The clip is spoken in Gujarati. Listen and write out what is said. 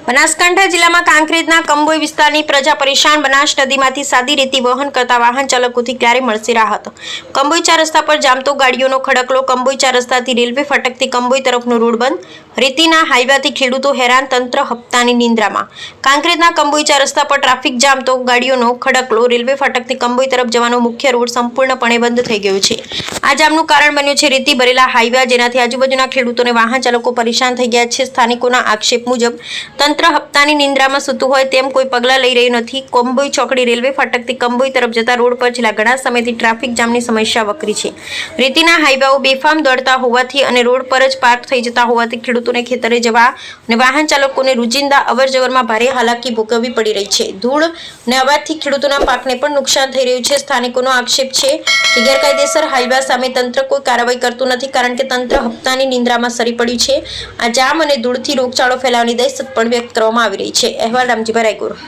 બનાસકાંઠા જિલ્લામાં કાંકરેજના કંબોઈ વિસ્તારની પ્રજા પરેશાન. બનાસ નદીમાંથી સાદી રેતી વહન કરતા વાહન ચાલકોથી ક્યારે મળશે રાહત? કંબોઈ 4 રસ્તા પર જામતો ગાડીઓનો ખડકલો. કંબોઈ 4 રસ્તાથી રેલવે ફાટકથી કંબોઈ તરફનો રોડ બંધ. રેતીના હાઈવાથી ખેડૂતો હેરાન, તંત્ર હપ્તાની નિંદ્રામાં. કાંકરેજના કંબોઈ 4 રસ્તા પર ટ્રાફિક જામતો ગાડીઓનો ખડકલો. રેલવે ફાટકથી કંબોઈ તરફ જવાનો મુખ્ય રોડ સંપૂર્ણપણે બંધ થઈ ગયો છે. આ જામનું કારણ બન્યું છે રેતી ભરેલા હાઈવા, જેનાથી આજુબાજુના ખેડૂતોને વાહન ચાલકો પરેશાન થઈ ગયા છે. સ્થાનિકોના આક્ષેપ મુજબ તંત્ર હપ્તાની નિંદ્રામાં સૂતું હોય તેમ કોઈ પગલાં લઈ રહ્યું નથી. કંબોઈ ચોકડી રેલવે ફાટકથી કંબોઈ તરફ જતા રોડ પર છેલ્લા ઘણા સમયથી ટ્રાફિક જામની સમસ્યા વકરી છે. રેતીના હાઈવાઓ બેફામ દોડતા હોવાથી અને રોડ પર જ પાર્ક થઈ જતા હોવાથી ખેડૂતોને ખેતરે જવા અને વાહન ચાલકોને રોજિંદા અવરજવરમાં ભારે હાલાકી ભોગવવી પડી રહી છે. ધૂળ અને અવાજથી ખેડૂતોના પાકને પણ નુકસાન થઈ રહ્યું છે. સ્થાનિકોનો આક્ષેપ છે કે ગેરકાયદેસર હાઈવા સામે તંત્ર કોઈ કાર્યવાહી કરતું નથી, કારણ કે તંત્ર હપ્તાની નિંદ્રામાં સરી પડ્યું છે. આ જામ અને ધૂળથી રોગચાળો ફેલાવાની દહેશત પણ વ્યક્ત કરવામાં આવી રહી છે. અહેવાલ રામજીભાઈ રાયગુર.